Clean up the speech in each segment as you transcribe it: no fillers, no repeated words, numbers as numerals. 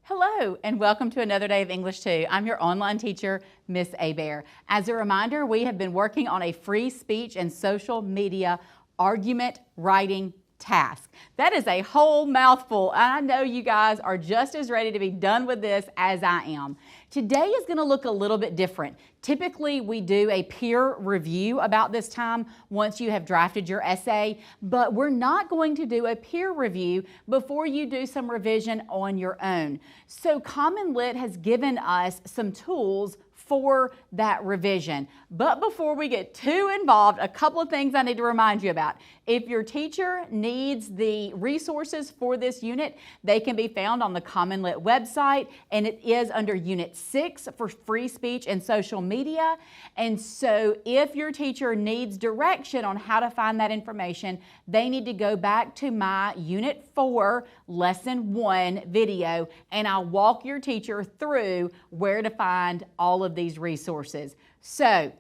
Hello, and welcome to another day of English 2. I'm your online teacher, Miss Abear. As a reminder, we have been working on a free speech and social media argument writing task. That is a whole mouthful. I know you guys are just as ready to be done with this as I am. Today is going to look a little bit different. Typically, we do a peer review about this time once you have drafted your essay, but we're not going to do a peer review before you do some revision on your own. So Common Lit has given us some tools for that revision. But before we get too involved, a couple of things I need to remind you about. If your teacher needs the resources for this unit, they can be found on the Common Lit website, and it is under Unit 6 for free speech and social media. And so if your teacher needs direction on how to find that information, they need to go back to my Unit 4 Lesson 1 video, and I'll walk your teacher through where to find all of these resources. So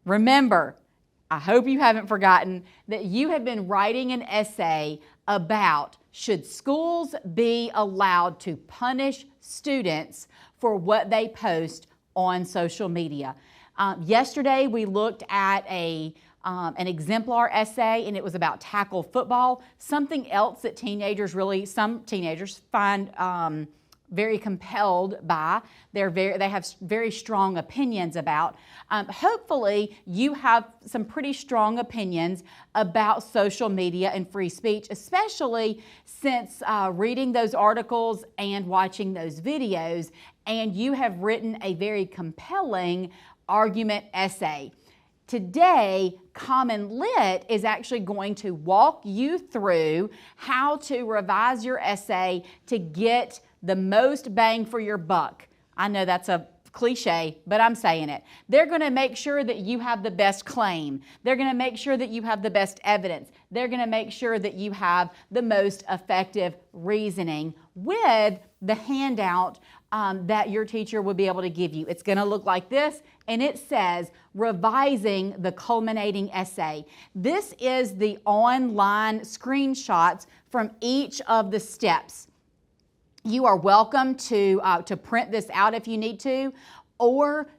remember, I hope you haven't forgotten that you have been writing an essay about should schools be allowed to punish students for what they post on social media. Yesterday we looked at an exemplar essay, and it was about tackle football, something else that some teenagers find very compelled by. They have very strong opinions about. Hopefully you have some pretty strong opinions about social media and free speech, especially since reading those articles and watching those videos, and you have written a very compelling argument essay. Today, Common Lit is actually going to walk you through how to revise your essay to get the most bang for your buck. I know that's a cliche, but I'm saying it. They're going to make sure that you have the best claim. They're going to make sure that you have the best evidence. They're going to make sure that you have the most effective reasoning with the handout that your teacher will be able to give you. It's going to look like this, and it says revising the culminating essay. This is the online screenshots from each of the steps. You are welcome to print this out if you need to, or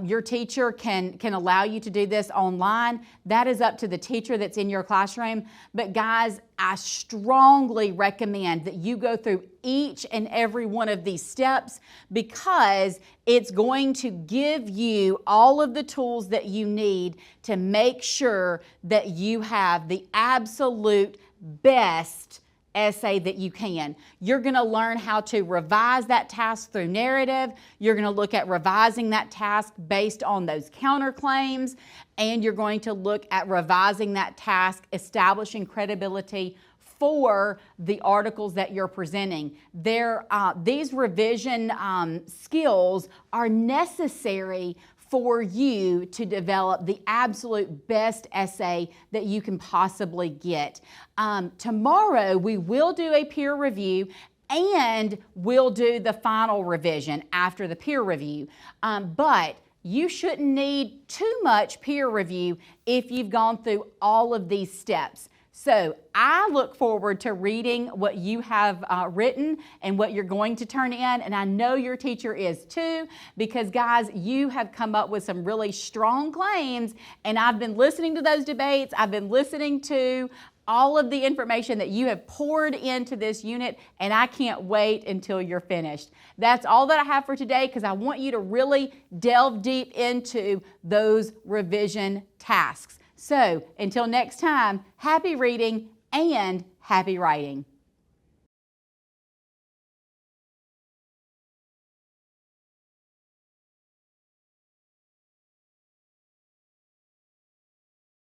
your teacher can allow you to do this online. That is up to the teacher that's in your classroom. But guys, I strongly recommend that you go through each and every one of these steps, because it's going to give you all of the tools that you need to make sure that you have the absolute best essay that you can. You're going to learn how to revise that task through narrative. You're going to look at revising that task based on those counterclaims, and you're going to look at revising that task, establishing credibility for the articles that you're presenting. These revision skills are necessary for you to develop the absolute best essay that you can possibly get. Tomorrow we will do a peer review, and we'll do the final revision after the peer review. But you shouldn't need too much peer review if you've gone through all of these steps. So I look forward to reading what you have written and what you're going to turn in, and I know your teacher is too, because guys, you have come up with some really strong claims, and I've been listening to those debates. I've been listening to all of the information that you have poured into this unit, and I can't wait until you're finished. That's all that I have for today, because I want you to really delve deep into those revision tasks. So until next time, happy reading and happy writing.